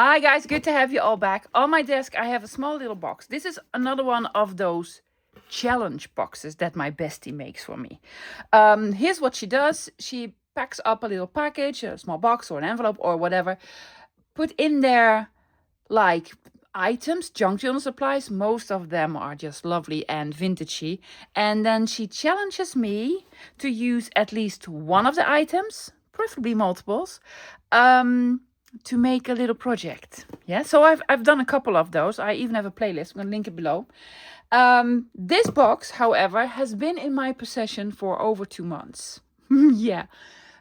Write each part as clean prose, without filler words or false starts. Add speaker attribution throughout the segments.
Speaker 1: Hi guys, good to have you all back. On my desk I have a small little box. This is another one of those challenge boxes that my bestie makes for me. Here's what she does. She packs up a little package, a small box or an envelope or whatever, put in there like items, junk journal supplies. Most of them are just lovely and vintagey. And then she challenges me to use at least one of the items, preferably multiples, to make a little project. Yeah, so I've done a couple of those. I even have a playlist. I'm gonna link it below. This box, however, has been in my possession for over 2 months. Yeah,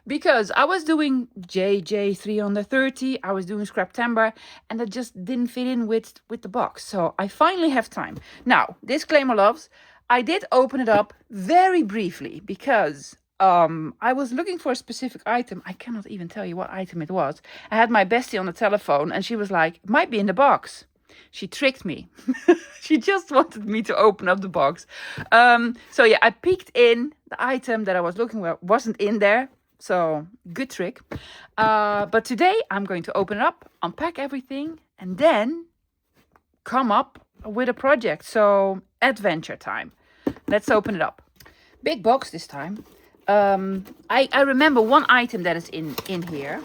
Speaker 1: because I was doing JJ 330, I was doing Scraptember, and that just didn't fit in with the box. So I finally have time. Now, disclaimer loves, I did open it up very briefly because I was looking for a specific item. I cannot even tell you what item it was. I had my bestie on the telephone and she was like, it might be in the box. She tricked me. She just wanted me to open up the box. So yeah, I peeked in. The item that I was looking for wasn't in there. So good trick. But today I'm going to open it up, unpack everything, and then come up with a project. So adventure time. Let's open it up. Big box this time. I remember one item that is in here.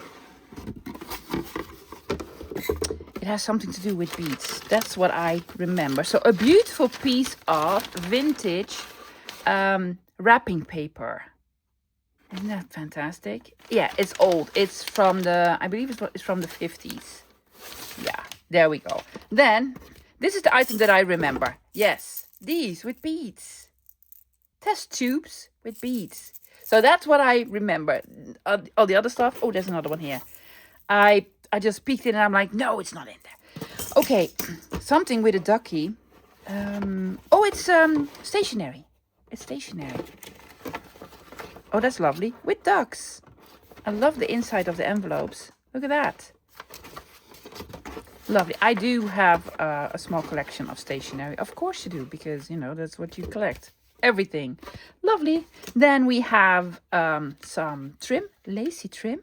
Speaker 1: It has something to do with beads. That's what I remember. So a beautiful piece of vintage wrapping paper. Isn't that fantastic? Yeah, it's old. It's from I believe it's from the 50s. Yeah, there we go. Then, this is the item that I remember. Yes, these with beads. Test tubes with beads. So that's what I remember. All the other stuff. Oh, there's another one here. I just peeked in and I'm like, no, it's not in there. Okay, something with a ducky. Oh, it's stationery. It's stationery. Oh, that's lovely. With ducks. I love the inside of the envelopes. Look at that. Lovely. I do have a small collection of stationery. Of course you do, because, you know, that's what you collect. Everything. Lovely. Then we have some trim. Lacy trim.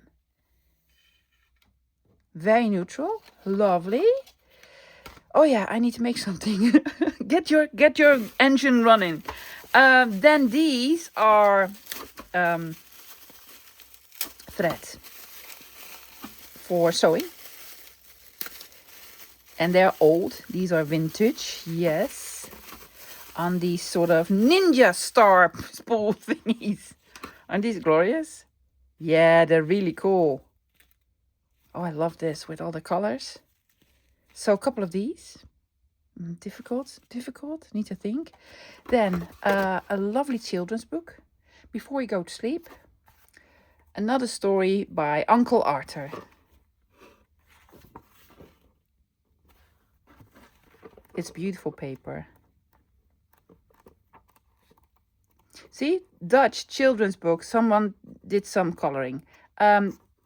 Speaker 1: Very neutral. Lovely. Oh yeah, I need to make something. Get your engine running. Then these are thread for sewing. And they're old. These are vintage. Yes. On these sort of ninja star spool thingies. Aren't these glorious? Yeah, they're really cool. Oh, I love this with all the colors. So a couple of these. Difficult. Need to think. Then a lovely children's book. Before you go to sleep. Another story by Uncle Arthur. It's beautiful paper. See, Dutch children's book. Someone did some coloring.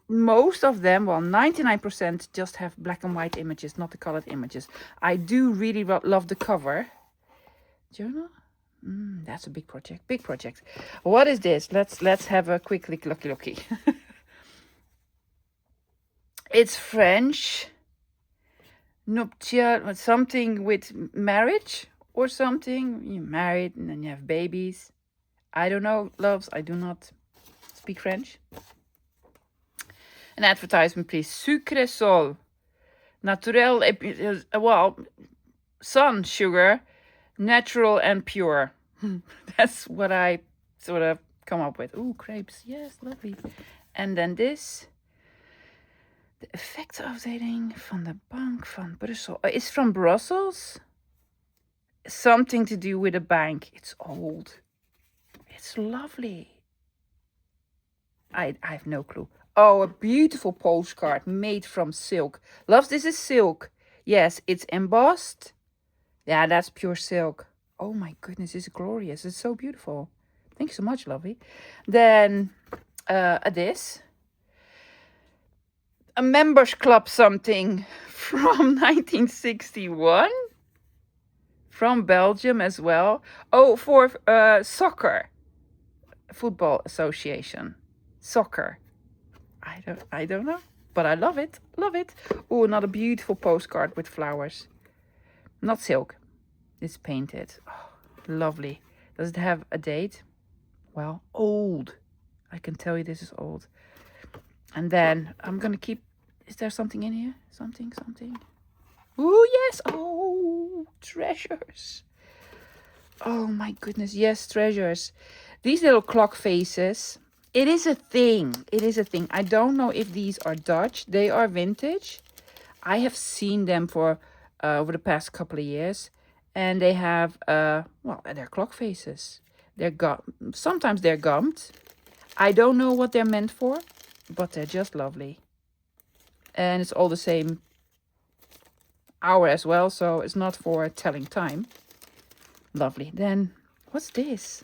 Speaker 1: Most of them, well, 99% just have black and white images, not the colored images. I do really love the cover. Journal? That's a big project. Big project. What is this? Let's have a quick looky. It's French. Nuptial, something with marriage or something. You're married and then you have babies. I don't know, loves. I do not speak French. An advertisement, please. Sucre sol. Naturel, well, sun sugar, natural and pure. That's what I sort of come up with. Ooh, crepes. Yes, lovely. And then this. De effectafdeling van de Bank van Brussel. It's from Brussels. Something to do with a bank. It's old. It's lovely. I have no clue. Oh, a beautiful postcard made from silk. Loves, this is silk. Yes, it's embossed. Yeah, that's pure silk. Oh my goodness, this is glorious. It's so beautiful. Thank you so much, lovely. Then this. A members club something from 1961. From Belgium as well. Oh, for soccer. Football association. Soccer. I don't know. But I love it. Love it. Oh, another beautiful postcard with flowers. Not silk. It's painted. Oh, lovely. Does it have a date? Well, old. I can tell you this is old. And then I'm going to keep... Is there something in here? Something. Oh, yes. Oh, treasures. Oh, my goodness. Yes, treasures. These little clock faces. It is a thing. It is a thing. I don't know if these are Dutch. They are vintage. I have seen them for over the past couple of years. And they have, well, they're clock faces. Sometimes they're gummed. I don't know what they're meant for, but they're just lovely. And it's all the same hour as well, so it's not for telling time. Lovely. Then, what's this?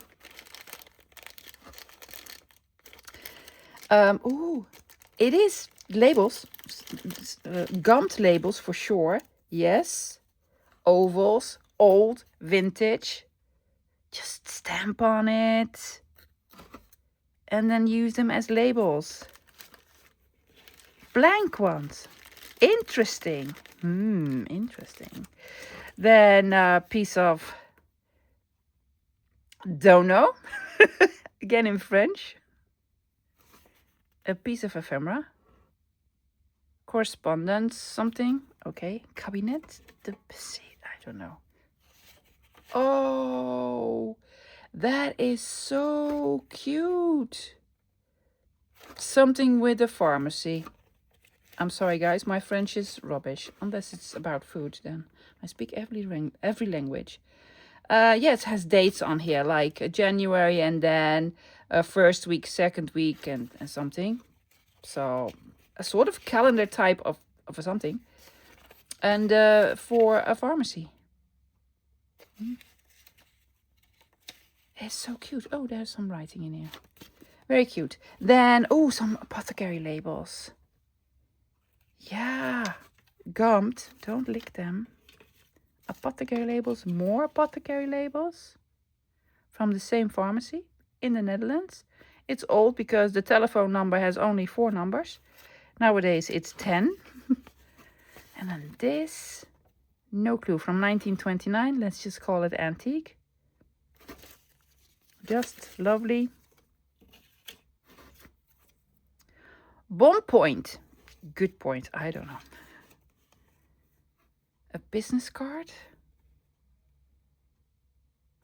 Speaker 1: Ooh, it is labels, gummed labels for sure. Yes, ovals, old, vintage. Just stamp on it and then use them as labels. Blank ones. Interesting. Interesting. Then a piece of, don't know, again in French. A piece of ephemera. Correspondence, something. Okay. Cabinet. I don't know. Oh, that is so cute. Something with a pharmacy. I'm sorry, guys. My French is rubbish. Unless it's about food, then I speak every language. Yeah, it has dates on here, like January and then first week, second week, and something. So a sort of calendar type of something. And for a pharmacy. It's so cute. Oh, there's some writing in here. Very cute. Then, oh, some apothecary labels. Yeah, gummed. Don't lick them. Apothecary labels. More apothecary labels. From the same pharmacy in the Netherlands. It's old because the telephone number has only 4 numbers. Nowadays it's 10. And then this. No clue. From 1929. Let's just call it antique. Just lovely. Bon point. Good point. I don't know. A business card.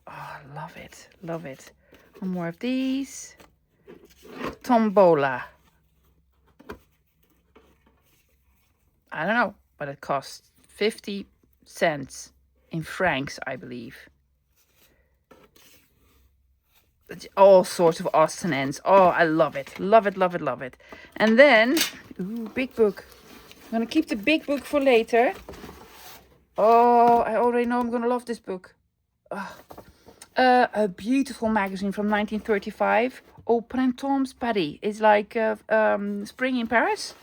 Speaker 1: Oh, love it. Love it. One more of these. Tombola. I don't know, but it costs 50 cents in francs, I believe. All sorts of odds and ends. Oh, I love it. Love it, love it, love it. And then, ooh, big book. I'm going to keep the big book for later. Oh, I already know I'm going to love this book. A beautiful magazine from 1935. Au Printemps Paris. It's like spring in Paris.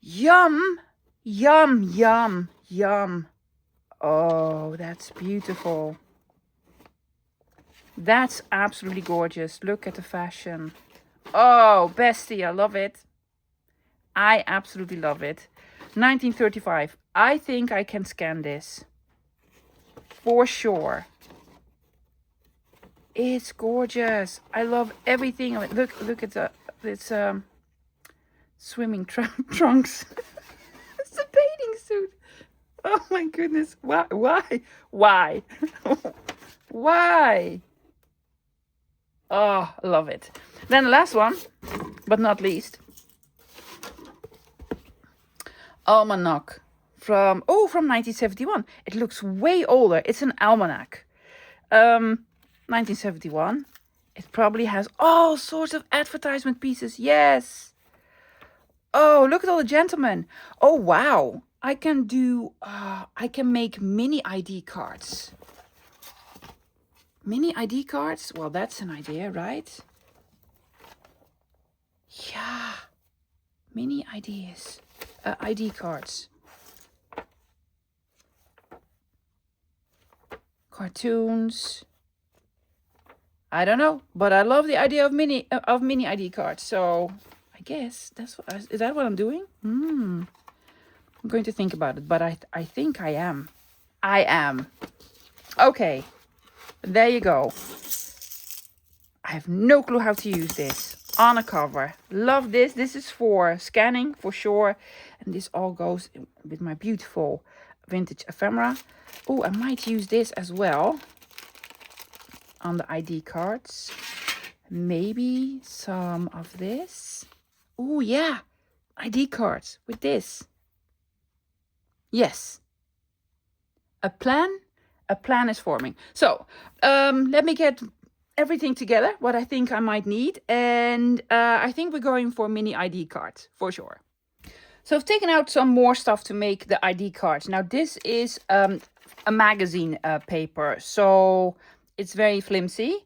Speaker 1: Yum, yum, yum, yum. Oh, that's beautiful. That's absolutely gorgeous. Look at the fashion. Oh, bestie, I love it. I absolutely love it. 1935. I think I can scan this. For sure. It's gorgeous. I love everything. Look at it's swimming trunks. It's a bathing suit. Oh my goodness. Why? Why? Why? Oh, I love it. Then the last one, but not least. Almanac from 1971. It looks way older. It's an almanac. 1971. It probably has all sorts of advertisement pieces. Yes. Oh, look at all the gentlemen. Oh, wow. I can make mini ID cards. Mini ID cards? Well, that's an idea, right? Yeah. Mini ideas. ID cards. Cartoons. I don't know, but I love the idea of mini ID cards. So I guess that's what, is that what I'm doing? I'm going to think about it, but I think I am. I am. Okay, there you go. I have no clue how to use this on a cover. Love this. This is for scanning for sure. And this all goes with my beautiful vintage ephemera. Oh, I might use this as well on the ID cards. Maybe some of this. Oh, yeah. ID cards with this. Yes. A plan is forming. So let me get everything together, what I think I might need. And I think we're going for mini ID cards for sure. So I've taken out some more stuff to make the ID cards. Now this is a magazine paper, so it's very flimsy.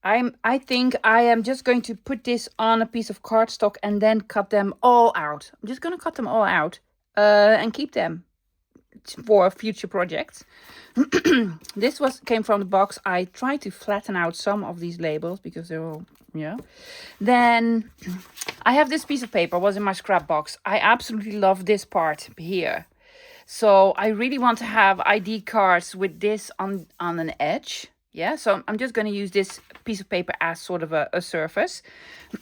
Speaker 1: I think I am just going to put this on a piece of cardstock and then cut them all out. I'm just going to cut them all out and keep them for future projects. This came from the box. I tried to flatten out some of these labels because they're all, Then I have this piece of paper, was in my scrap box. I absolutely love this part here. So I really want to have ID cards with this on an edge. Yeah, so I'm just going to use this piece of paper as sort of a surface.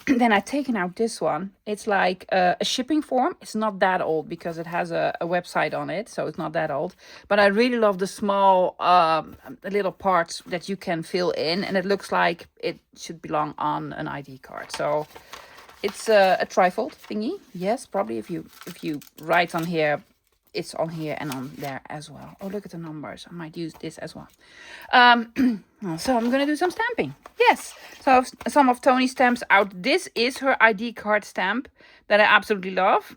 Speaker 1: Then I've taken out this one. It's like a shipping form. It's not that old because it has a website on it, so it's not that old. But I really love the small little parts that you can fill in, and it looks like it should belong on an ID card. So it's a trifold thingy. Yes, probably if you write on here, it's on here and on there as well. Oh, look at the numbers. I might use this as well. So I'm going to do some stamping. Yes. So some of Tony's stamps out. This is her ID card stamp that I absolutely love.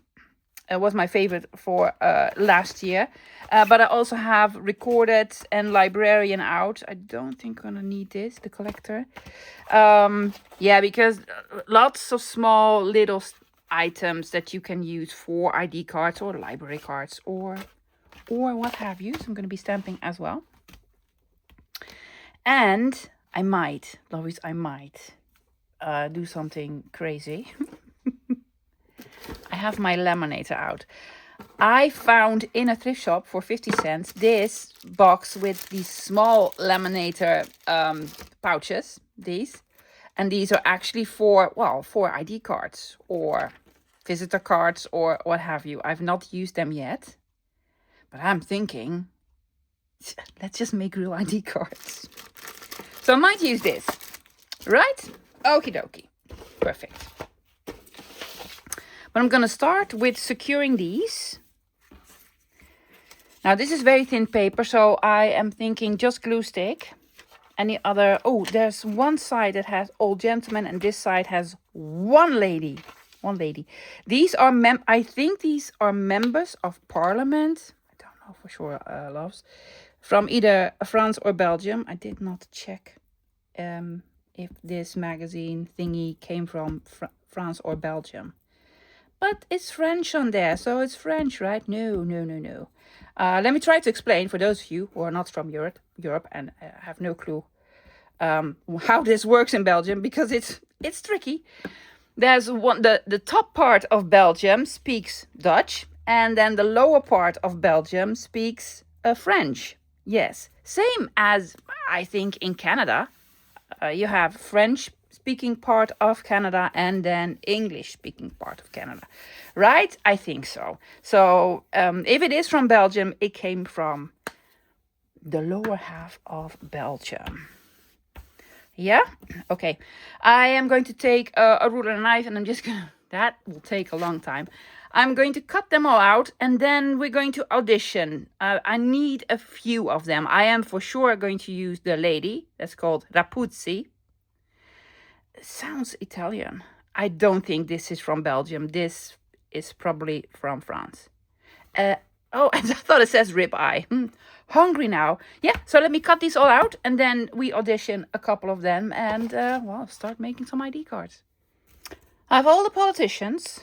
Speaker 1: It was my favorite for last year. But I also have Recorded and Librarian out. I don't think I'm going to need this, the collector. Yeah, because lots of small little items that you can use for ID cards or library cards or what have you. So I'm going to be stamping as well. And I might, Lois, do something crazy. I have my laminator out. I found in a thrift shop for 50 cents this box with these small laminator pouches, these. And these are actually for ID cards or visitor cards or what have you. I've not used them yet, but I'm thinking, let's just make real ID cards. So I might use this, right? Okie dokie. Perfect. But I'm going to start with securing these. Now this is very thin paper, so I am thinking just glue stick. Any other, there's one side that has old gentlemen and this side has one lady. These are I think these are members of parliament. I don't know for sure, loves. From either France or Belgium. I did not check if this magazine thingy came from France or Belgium. But it's French on there, so it's French, right? No. Let me try to explain for those of you who are not from Europe and have no clue how this works in Belgium, because it's tricky. There's the top part of Belgium speaks Dutch, and then the lower part of Belgium speaks French. Yes, same as I think in Canada. You have French speaking part of Canada and then English speaking part of Canada, right? I think so. So if it is from Belgium, it came from the lower half of Belgium. Yeah? Okay. I am going to take a ruler and a knife, and I'm just going to, that will take a long time. I'm going to cut them all out, and then we're going to audition. I need a few of them. I am for sure going to use the lady. That's called Rapuzzi. It sounds Italian. I don't think this is from Belgium. This is probably from France. I thought it says ribeye. Hungry now. Yeah, so let me cut these all out, and then we audition a couple of them, and start making some ID cards. I have all the politicians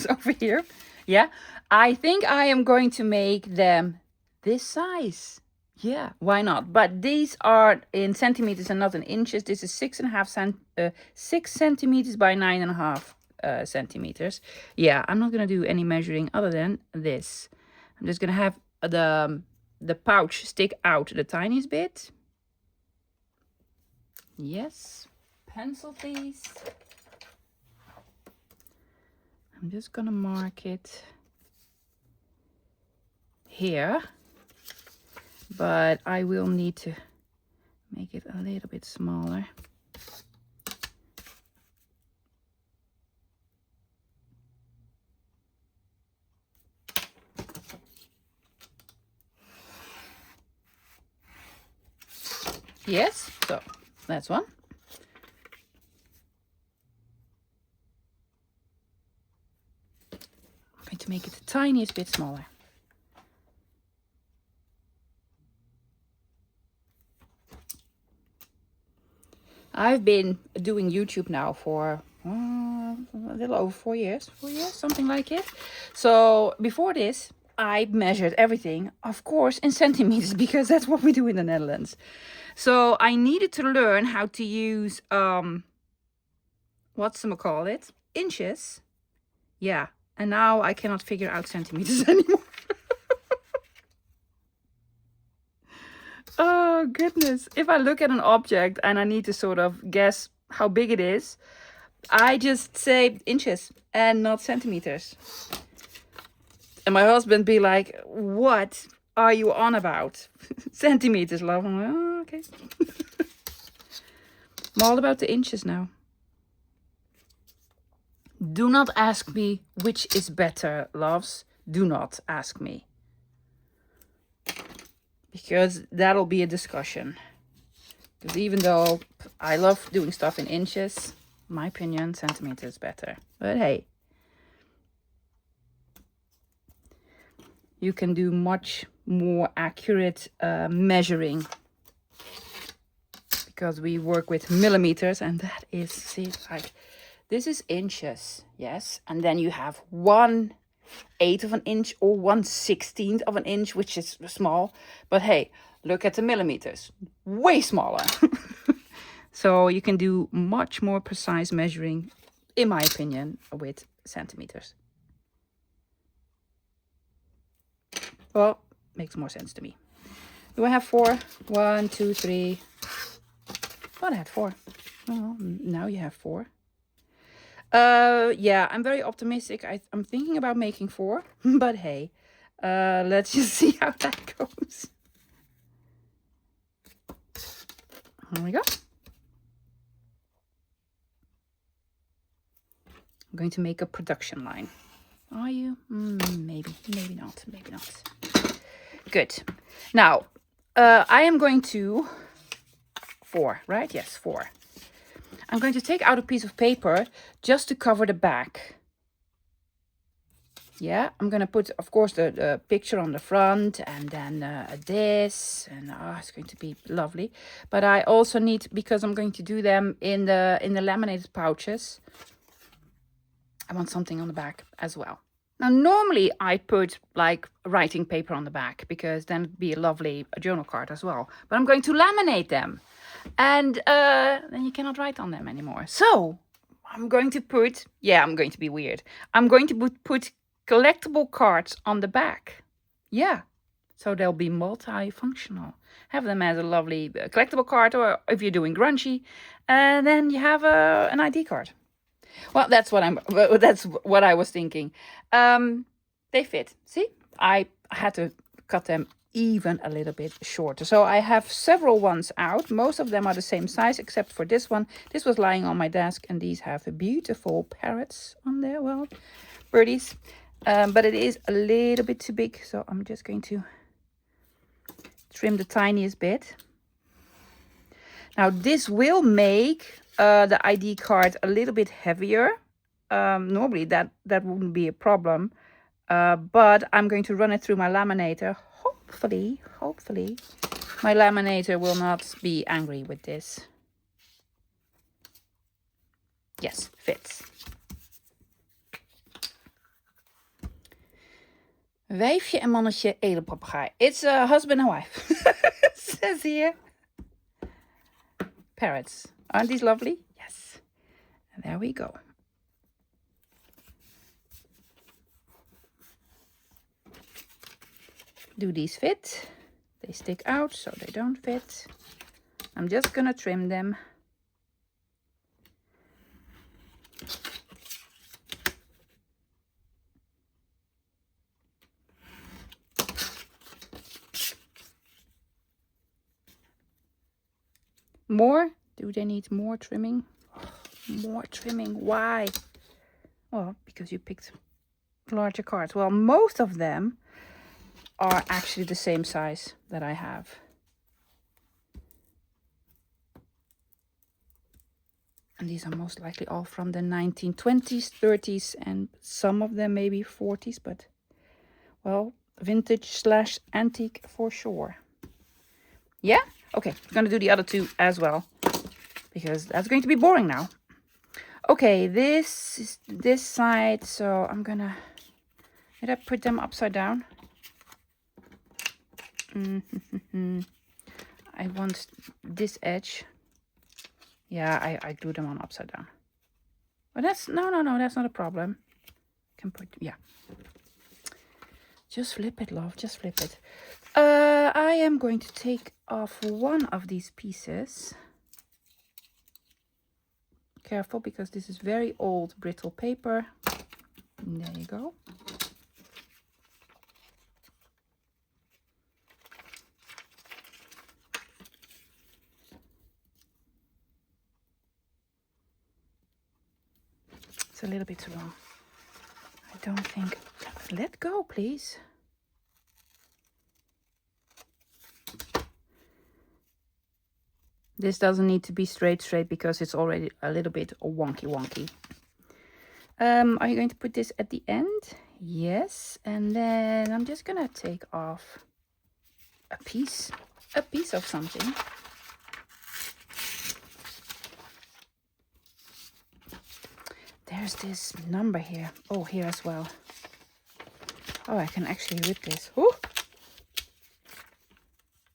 Speaker 1: over here. Yeah, I think I am going to make them this size. Yeah, why not? But these are in centimeters and not in inches. This is 6 centimeters by 9.5 centimeters. Yeah, I'm not going to do any measuring other than this. I'm just going to have the pouch stick out the tiniest bit. Yes. Pencil, please. I'm just going to mark it here. But I will need to make it a little bit smaller. Yes, so that's one. I'm going to make it the tiniest bit smaller. I've been doing YouTube now for a little over 4 years, something like it. So before this, I measured everything, of course, in centimeters, because that's what we do in the Netherlands. So I needed to learn how to use, inches. Yeah, and now I cannot figure out centimeters anymore. Oh, goodness. If I look at an object and I need to sort of guess how big it is, I just say inches and not centimeters. And my husband be like, what are you on about? Centimeters, love. I'm like, oh, okay. I'm all about the inches now. Do not ask me which is better, loves. Do not ask me. Because that'll be a discussion. Because even though I love doing stuff in inches, my opinion, centimeters is better. But hey, you can do much more accurate measuring. Because we work with millimeters, and that is, see, like, this is inches, yes? And then you have 1/8 of an inch or 1/16 of an inch, which is small. But hey, look at the millimeters, way smaller. So you can do much more precise measuring, in my opinion, with centimeters. Well, makes more sense to me. Do I have 4? 1, 2, 3. Thought I had 4. Well, now you have 4. Yeah, I'm very optimistic. I'm thinking about making 4, but hey, let's just see how that goes. Here we go. I'm going to make a production line. Are you? Maybe not, maybe not. Good. Now, I am going to 4, right? Yes, 4. I'm going to take out a piece of paper just to cover the back. Yeah, I'm going to put, of course, the picture on the front, and then this, and it's going to be lovely. But I also need, because I'm going to do them in the laminated pouches, I want something on the back as well. Now, normally I put like writing paper on the back, because then it'd be a lovely journal card as well. But I'm going to laminate them. And then you cannot write on them anymore. So I'm going to put, I'm going to be weird. I'm going to put collectible cards on the back. Yeah, so they'll be multifunctional. Have them as a lovely collectible card, or if you're doing grungy, and then you have an ID card. Well, that's what I was thinking. They fit. See, I had to cut them even a little bit shorter. So I have several ones out. Most of them are the same size, except for this one. This was lying on my desk, and these have beautiful parrots on there. Well, birdies. But it is a little bit too big, so I'm just going to trim the tiniest bit. Now, this will make the ID card a little bit heavier. Normally that wouldn't be a problem, but I'm going to run it through my laminator. Hopefully my laminator will not be angry with this. Yes, fits. Wijfje en mannetje edelpapegaai. It's a husband and wife. It says here. Parrots. Aren't these lovely? Yes. And there we go. Do these fit? They stick out, so they don't fit. I'm just gonna trim them. More? Do they need more trimming? More trimming, why? Well, because you picked larger cards. Well, most of them are actually the same size that I have. And these are most likely all from the 1920s, 30s, and some of them maybe 40s, but, well, vintage / antique for sure. Yeah? Okay, I'm gonna do the other two as well, because that's going to be boring now. Okay, this is this side, so I'm gonna... Did I put them upside down? I want this edge. Yeah, I glue them on upside down. But that's... No, that's not a problem. Can put... Yeah. Just flip it, love. Just flip it. I am going to take off one of these pieces. Careful, because this is very old brittle paper. And there you go. It's a little bit too long. I don't think... Let go, please. This doesn't need to be straight because it's already a little bit wonky. Are you going to put this at the end? Yes. And then I'm just gonna take off a piece of something. There's this number here. Oh, here as well. Oh, I can actually rip this. Ooh.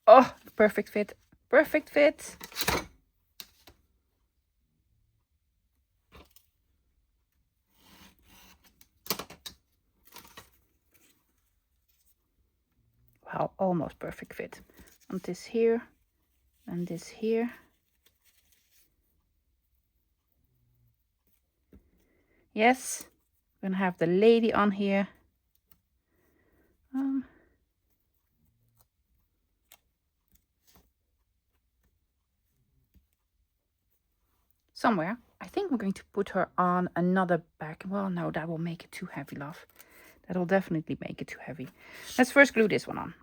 Speaker 1: Oh, perfect fit. Perfect fit. Wow, almost perfect fit. And this here and this here. Yes, I'm gonna have the lady on here. Somewhere. I think we're going to put her on another back. Well, no, that will make it too heavy, love. That will definitely make it too heavy. Let's first glue this one on.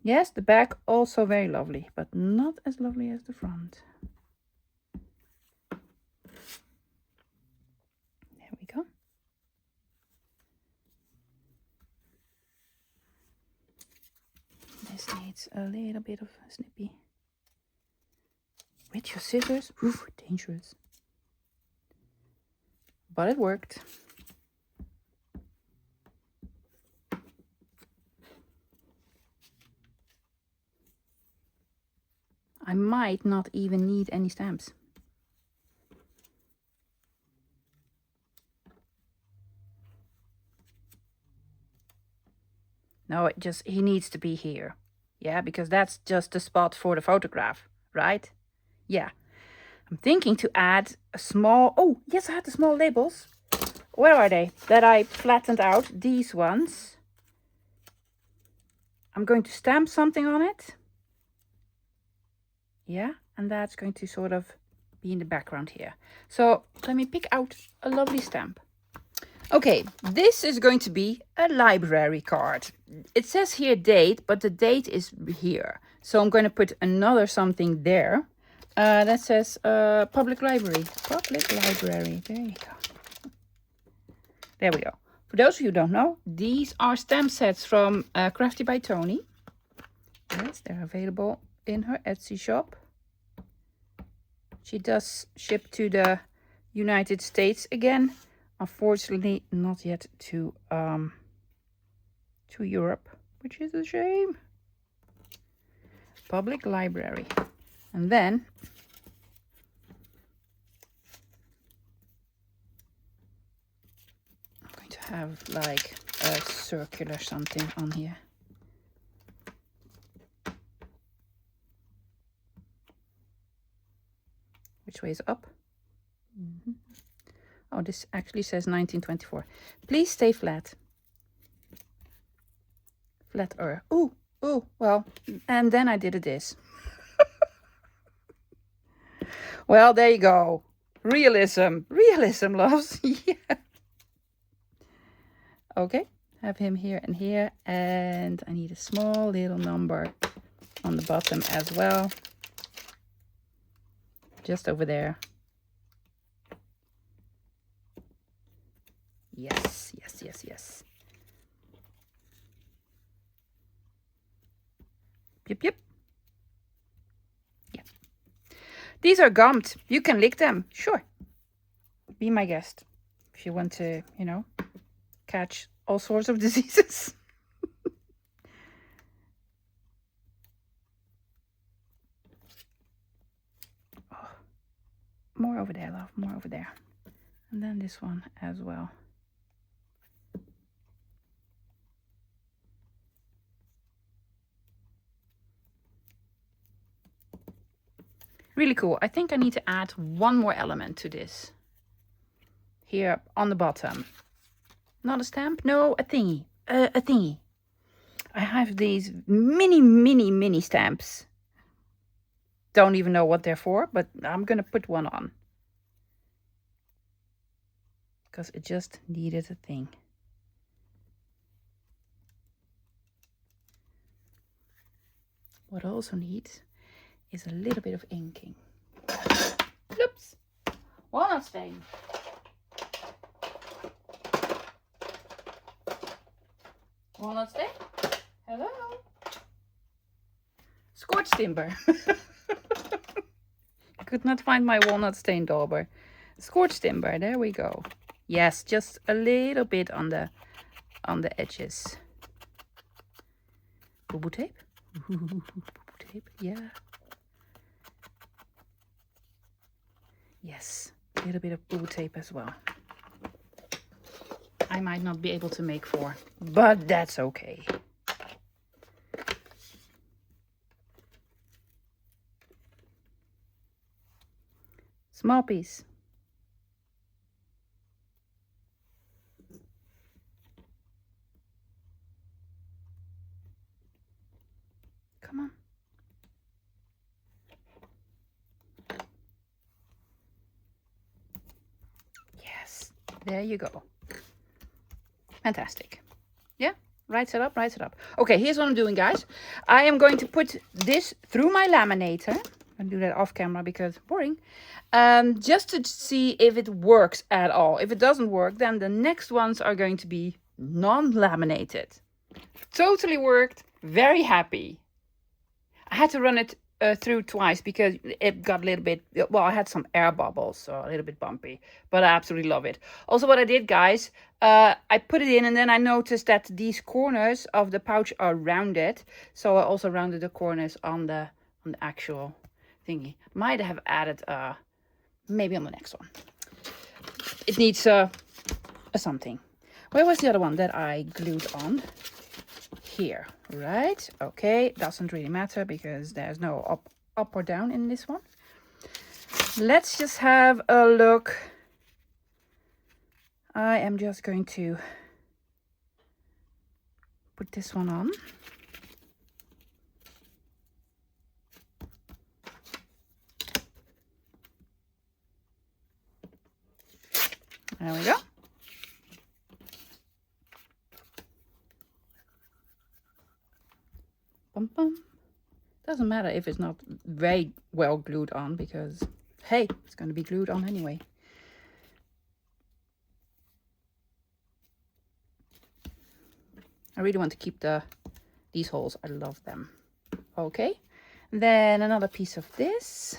Speaker 1: Yes, the back also very lovely, but not as lovely as the front. There we go. This needs a little bit of snippy. With your scissors? Oof, dangerous. But it worked. I might not even need any stamps. No, he needs to be here. Yeah, because that's just the spot for the photograph, right? Yeah. I'm thinking to add a small... Oh, yes, I had the small labels. Where are they? That I flattened out. These ones. I'm going to stamp something on it. Yeah, and that's going to sort of be in the background here. So let me pick out a lovely stamp. Okay, this is going to be a library card. It says here date, but the date is here. So I'm going to put another something there. That says public library. Public library. There you go. There we go. For those of you who don't know, these are stamp sets from Crafty by Tony. Yes, they're available in her Etsy shop. She does ship to the United States again. Unfortunately, not yet to Europe, which is a shame. Public library. And then I'm going to have like a circular something on here. Which way is up? Oh, this actually says 1924. Please stay flat. Flatter. Ooh, ooh, well, and then I did this. Well, there you go. Realism. Realism, loves. Yeah. Okay, have him here and here. And I need a small little number on the bottom as well. Just over there. Yes, yes, yes, yes. Yep, yep. Yeah. These are gummed. You can lick them. Sure. Be my guest. If you want to, you know, catch all sorts of diseases. Oh, more over there, love. More over there. And then this one as well. Really cool. I think I need to add one more element to this. Here on the bottom. Not a stamp? No, a thingy. A thingy. I have these mini stamps. Don't even know what they're for, but I'm going to put one on. Because it just needed a thing. What I also need is a little bit of inking. Oops. Walnut stain. Walnut stain? Hello? Scorched timber. I could not find my walnut stain dauber. Scorched timber, there we go. Yes, just a little bit on the edges. Boo-boo tape? Boo-boo tape, yeah. Yes, a little bit of boo-boo tape as well. I might not be able to make 4, but that's okay. Small piece. Come on. Yes, there you go. Fantastic. Yeah, right set up, right set up. Okay, here's what I'm doing, guys. I am going to put this through my laminator. I'm do that off camera because boring. Just to see if it works at all. If it doesn't work, then the next ones are going to be non-laminated. Totally worked. Very happy. I had to run it through twice because it got a little bit, well, I had some air bubbles, so a little bit bumpy, but I absolutely love it. Also, what I did, guys, I put it in and then I noticed that these corners of the pouch are rounded. So I also rounded the corners on the actual thingy. Might have added maybe on the next one. It needs a something. Where was the other one that I glued on? Here, right? Okay, doesn't really matter because there's no up or down in this one. Let's just have a look. I am just going to put this one on. There we go. Bum, bum. Doesn't matter if it's not very well glued on because, hey, it's going to be glued on anyway. I really want to keep these holes. I love them. Okay. Then another piece of this.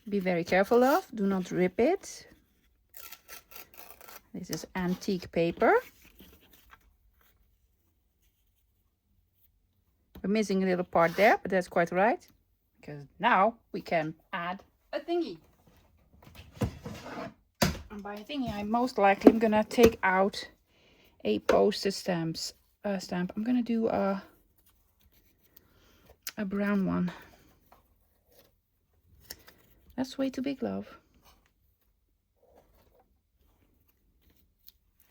Speaker 1: Be very careful of. Do not rip it. This is antique paper. We're missing a little part there, but that's quite right. Because now we can add a thingy. And by a thingy, I most likely am gonna take out a postage stamp. I'm gonna do a brown one. That's way too big, love.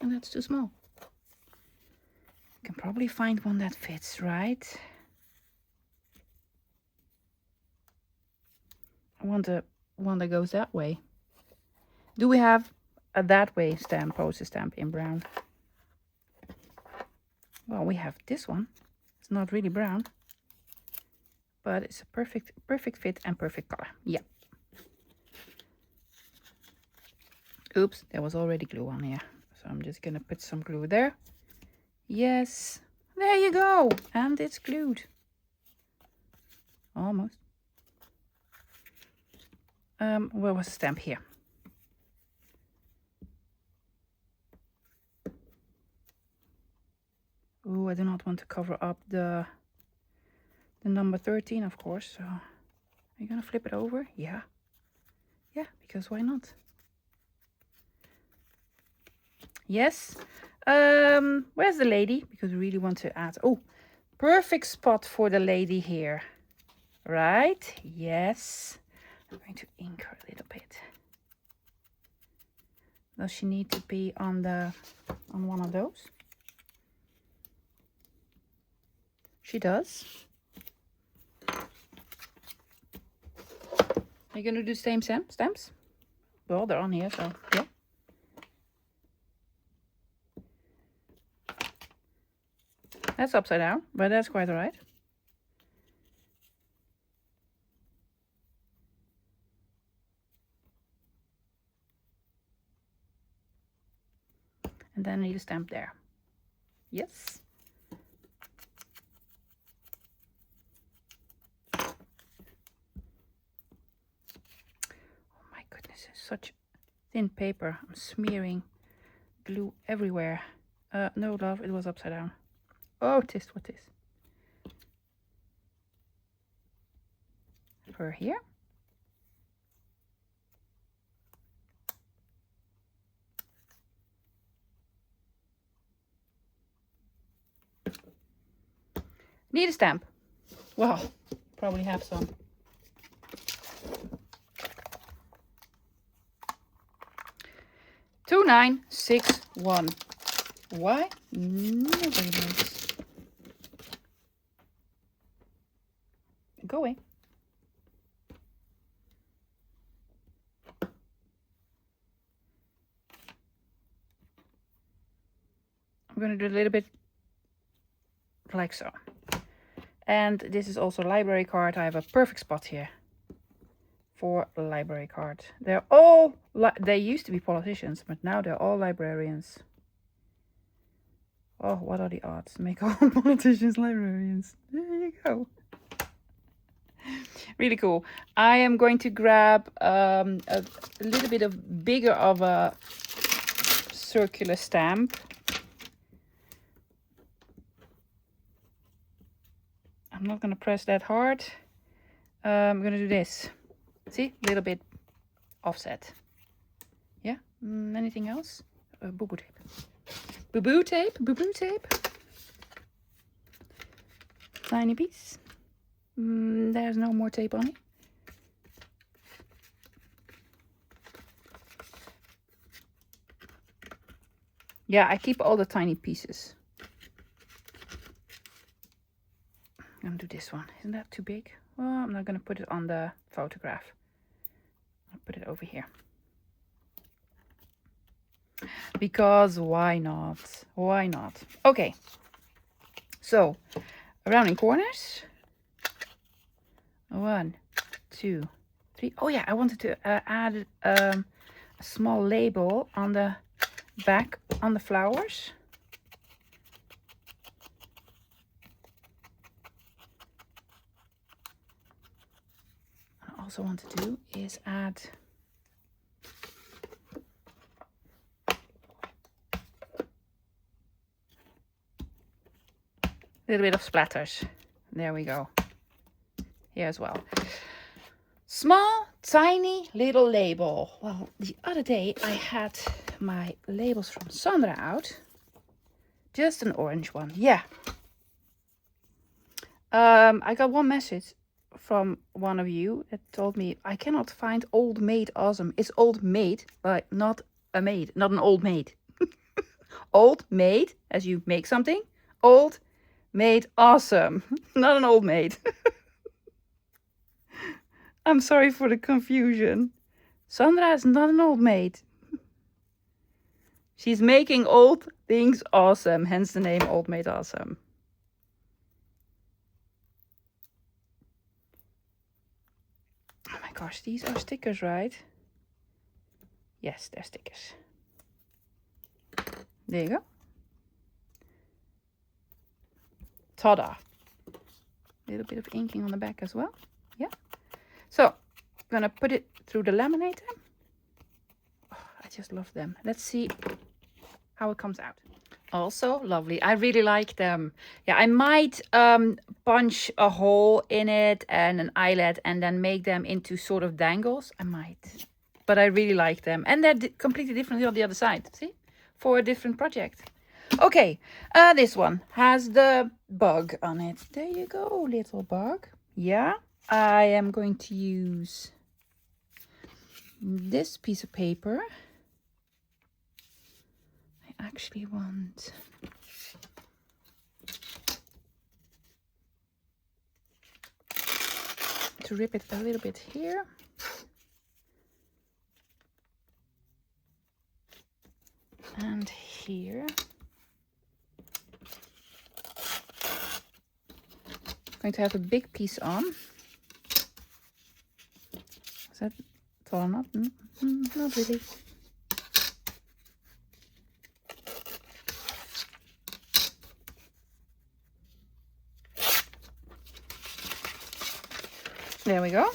Speaker 1: And that's too small. You can probably find one that fits, right? I want the one that goes that way. Do we have a that way stamp, postage stamp in brown? Well, we have this one. It's not really brown, but it's a perfect fit and perfect color. Yeah. Oops, there was already glue on here. So I'm just gonna put some glue there. Yes, there you go. And it's glued. Almost. Where was the stamp? Here. Oh, I do not want to cover up the number 13, of course. So are you gonna flip it over? Yeah. Yeah, because why not? Yes. Where's the lady? Because we really want to add. Oh, perfect spot for the lady here. Right? Yes. I'm going to ink her a little bit. Does she need to be on one of those? She does. Are you gonna do the same stamps? Well, they're on here, so yeah. That's upside down, but that's quite alright. And then I need a stamp there. Yes. Oh my goodness, it's such thin paper. I'm smearing glue everywhere. No, love, it was upside down. Oh, tis, what is? For here. Need a stamp. Well, probably have some. $2961. Why? Nobody knows. Go away. I'm going to do a little bit like so. And this is also a library card. I have a perfect spot here for a library card. They're all, they used to be politicians, but now they're all librarians. Oh, what are the odds? Make all politicians librarians. There you go. Really cool. I am going to grab a little bit of bigger of a circular stamp. I'm not going to press that hard. I'm going to do this. See? A little bit offset. Yeah? Anything else? Boo-boo tape. Boo-boo tape? Boo-boo tape? Tiny piece. There's no more tape on it. Yeah, I keep all the tiny pieces. I'm going to do this one. Isn't that too big? Well, I'm not going to put it on the photograph. I'll put it over here. Because why not? Why not? Okay. So, rounding corners. 1, 2, 3. Oh yeah, I wanted to add a small label on the back on the flowers. What I also want to do is add a little bit of splatters. There we go. Here as well. Small, tiny little label. Well, the other day I had my labels from Sandra out. Just an orange one. Yeah. I got one message from one of you that told me I cannot find Old Maid Awesome. It's Old Maid, but not a maid. Not an old maid. Old maid, as you make something. Old Maid Awesome. Not an old maid. I'm sorry for the confusion. Sandra is not an old maid. She's making old things awesome, hence the name Old Maid Awesome. Oh my gosh, these are stickers, right? Yes, they're stickers. There you go. Ta-da. A little bit of inking on the back as well. Yeah. So, I'm gonna put it through the laminator. Oh, I just love them. Let's see how it comes out. Also lovely. I really like them. Yeah, I might punch a hole in it and an eyelet and then make them into sort of dangles. I might. But I really like them. And they're completely different on the other side. See? For a different project. Okay, this one has the bug on it. There you go, little bug. Yeah, I am going to use this piece of paper. I actually want to rip it a little bit here. And here. I'm going to have a big piece on. Is that tall enough? Not really. There we go.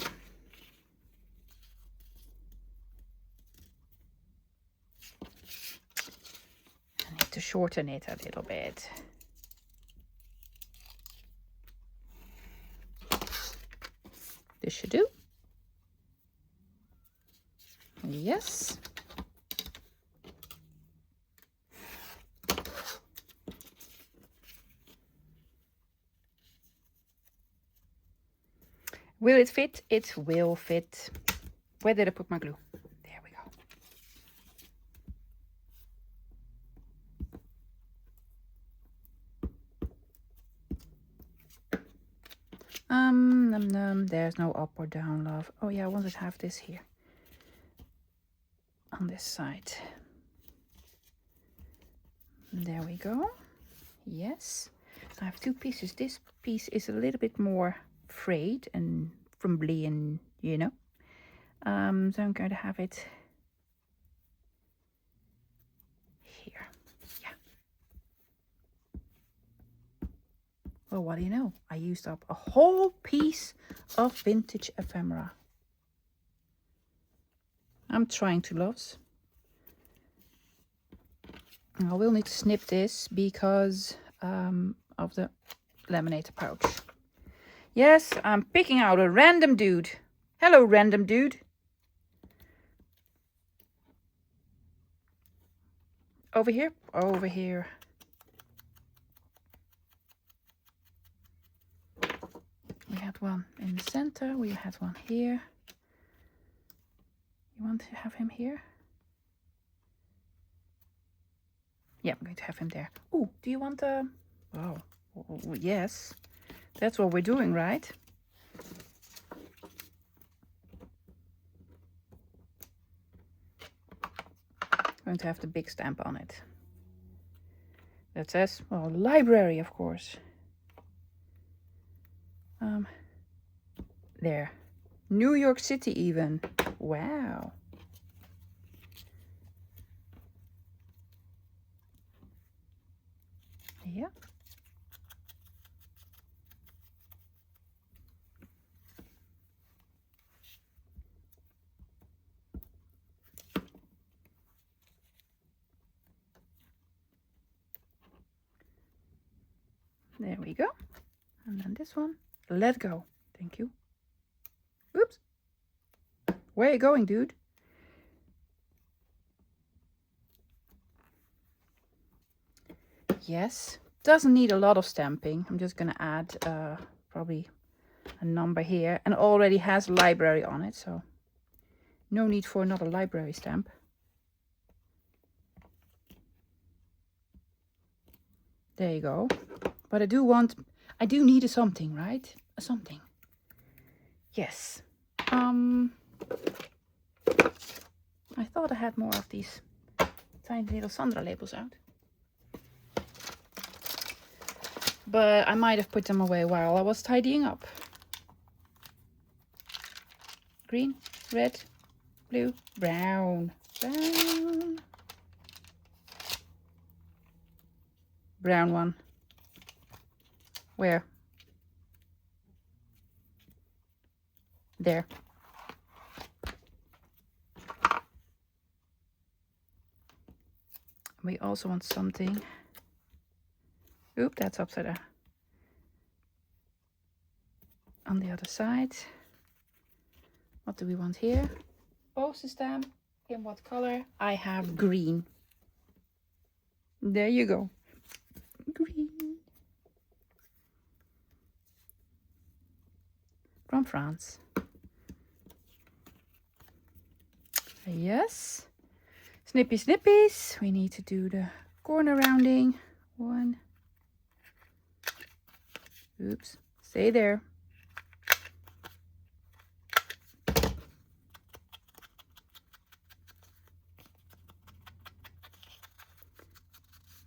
Speaker 1: I need to shorten it a little bit. This should do. Yes. Will it fit? It will fit. Where did I put my glue? There we go. There's no up or down, love. Oh yeah, I wanted to have this here. On this side. There we go. Yes. I have two pieces. This piece is a little bit more frayed and frumbly and, you know. So I'm going to have it here. Yeah. Well, what do you know? I used up a whole piece of vintage ephemera. I'm trying to, loves. I will need to snip this because of the laminator pouch. Yes, I'm picking out a random dude. Hello, random dude. Over here? Over here. We had one in the center. We had one here. You want to have him here? Yeah, I'm going to have him there. Oh, do you want a... Oh, yes. That's what we're doing, right? Going to have the big stamp on it. That says, well, library, of course. There. New York City even. Wow. Yeah. There we go. And then this one. Let go. Thank you. Oops. Where are you going, dude? Yes. Doesn't need a lot of stamping. I'm just gonna add probably a number here, and it already has library on it, so no need for another library stamp. There you go. But I do need a something, right? A something. Yes. I thought I had more of these tiny little Sandra labels out. But I might have put them away while I was tidying up. Green, red, blue, brown, brown. Brown one. Where? There. We also want something. Oop, that's upside down. On the other side. What do we want here? Postage stamp. In what color? I have green. There you go. Green. From France. Yes. Snippy snippies. We need to do the corner rounding. 1. Oops. Stay there.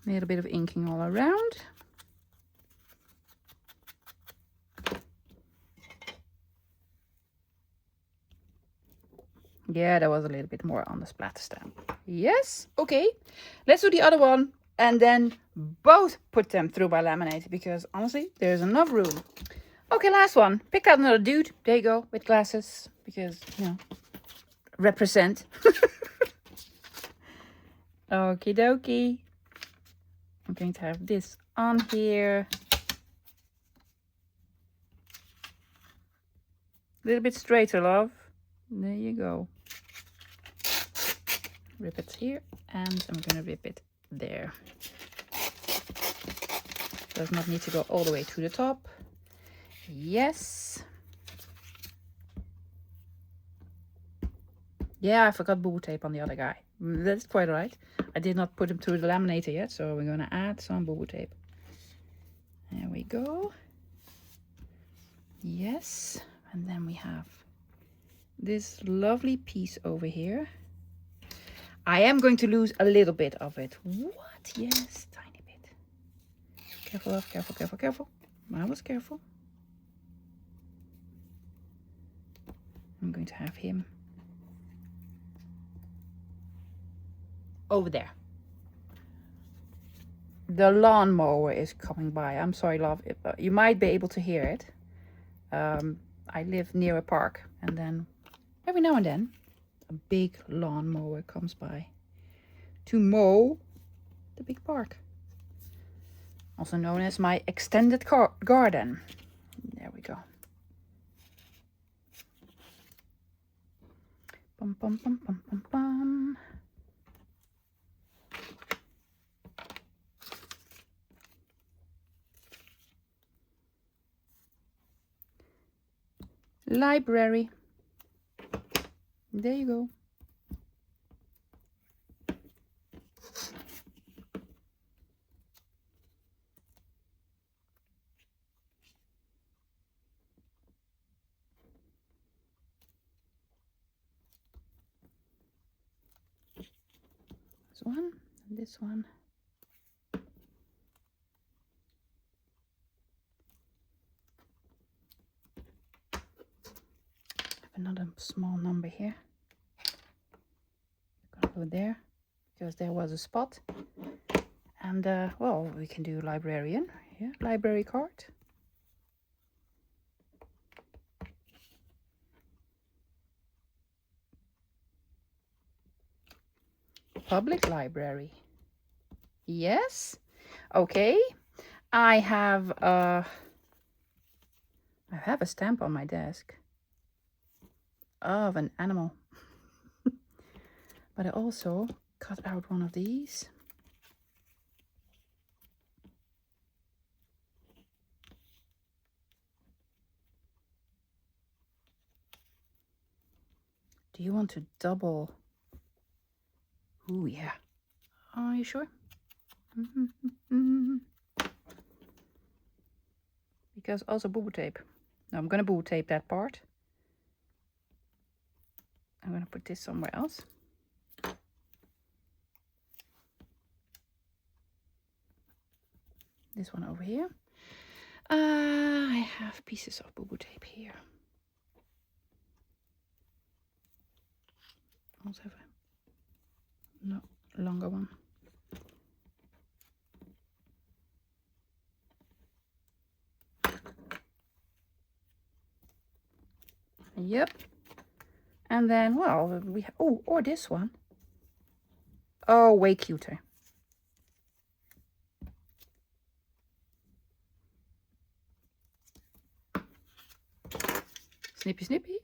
Speaker 1: A little bit of inking all around. Yeah, there was a little bit more on the splatter stamp. Yes, okay. Let's do the other one and then both put them through by laminate, because honestly, there's enough room. Okay, last one. Pick out another dude. There you go, with glasses, because, you know, represent. Okie dokie. I'm going to have this on here. A little bit straighter, love. There you go. Rip it here, and I'm gonna rip it there. Does not need to go all the way to the top. Yes. Yeah, I forgot boo tape on the other guy. That's quite alright. I did not put him through the laminator yet, so we're gonna add some boo tape. There we go. Yes, and then we have this lovely piece over here. I am going to lose a little bit of it. What? Yes, tiny bit. Careful, love, careful, careful, careful. I was careful. I'm going to have him over there. The lawnmower is coming by. I'm sorry, love. You might be able to hear it. I live near a park, and then every now and then a big lawnmower comes by to mow the big park, also known as my extended garden. There we go. Bum, bum, bum, bum, bum, bum. Library. There you go. This one and this one. Another small number here. Gonna go there because there was a spot. And well, we can do librarian here. Library card. Public library. Yes. Okay. I have a stamp on my desk. of an animal. But I also cut out one of these. Do you want to double? Ooh, yeah. Are you sure? Because also boo-boo tape. Now I'm gonna boo-boo tape that part. I'm gonna put this somewhere else. This one over here. I have pieces of boo-boo tape here. Also have a longer one. Yep. And then, well, we or this one. Oh, way cuter. Snippy, snippy.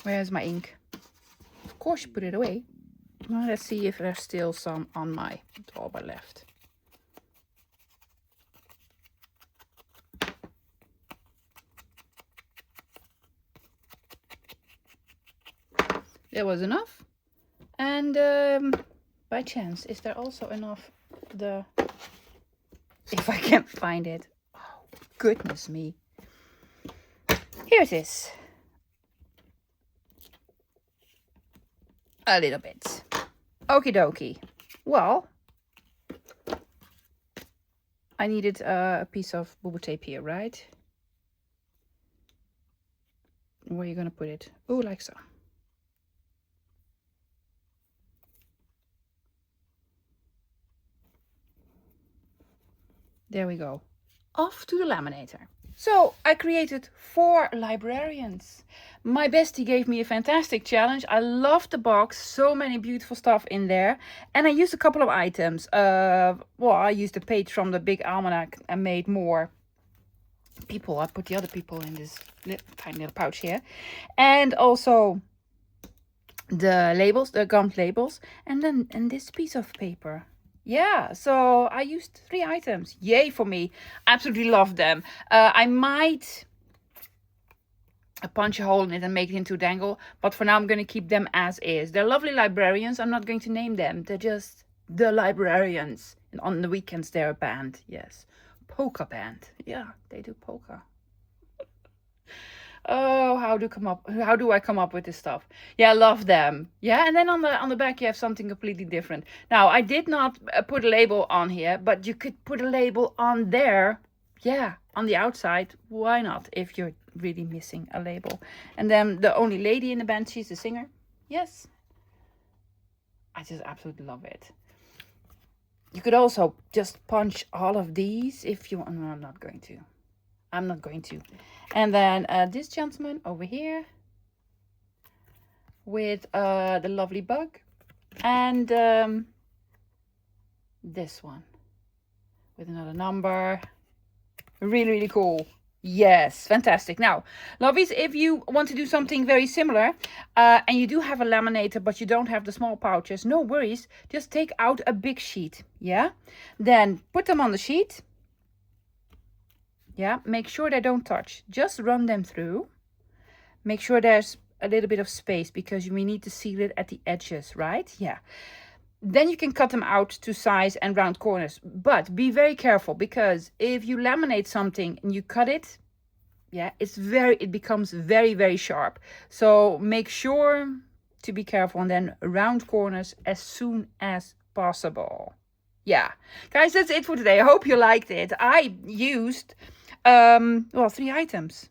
Speaker 1: Where's my ink? Of course, you put it away. Well, let's see if there's still some on my dauber left. There was enough. And by chance, is there also enough if I can find it? Oh, goodness me. Here it is. A little bit. Okie dokie. Well, I needed a piece of boo-boo tape here, right? Where are you gonna put it? Oh, like so. There we go. Off to the laminator. So I created 4 librarians. My bestie gave me a fantastic challenge. I loved the box, so many beautiful stuff in there. And I used a couple of items. Well, I used a page from the big almanac and made more people. I put the other people in this tiny little pouch here. And also the labels, the gummed labels. And then this piece of paper. Yeah, so I used 3 items. Yay for me. Absolutely love them. I might punch a hole in it and make it into a dangle, but for now I'm going to keep them as is. They're lovely librarians. I'm not going to name them. They're just the librarians. And on the weekends they're a band. Yes. Polka band. Yeah, they do polka. Oh, how do I come up with this stuff? Yeah, I love them. Yeah, and then on the back you have something completely different. Now, I did not put a label on here, but you could put a label on there. Yeah, on the outside. Why not, if you're really missing a label? And then the only lady in the band, she's the singer. Yes. I just absolutely love it. You could also just punch all of these if you want. No, I'm not going to. I'm not going to. And then this gentleman over here with the lovely bug. And this one with another number. Really, really cool. Yes, fantastic. Now, lovies, if you want to do something very similar and you do have a laminator, but you don't have the small pouches, no worries. Just take out a big sheet. Yeah. Then put them on the sheet. Yeah, make sure they don't touch. Just run them through. Make sure there's a little bit of space because we need to seal it at the edges, right? Yeah. Then you can cut them out to size and round corners. But be very careful because if you laminate something and you cut it, yeah, it becomes very, very sharp. So make sure to be careful and then round corners as soon as possible. Yeah, guys, that's it for today. I hope you liked it. I used 3 items.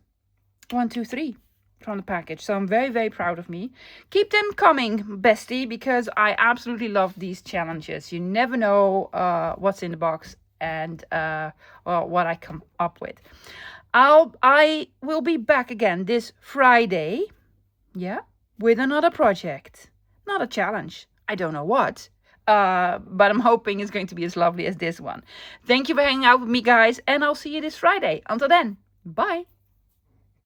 Speaker 1: 1, 2, 3 from the package. So I'm very, very proud of me. Keep them coming, bestie, because I absolutely love these challenges. You never know what's in the box and what I come up with. I will be back again this Friday. Yeah, with another project. Not a challenge. I don't know what. but I'm hoping it's going to be as lovely as this one. Thank you for hanging out with me, guys, and I'll see you this Friday. Until then, bye.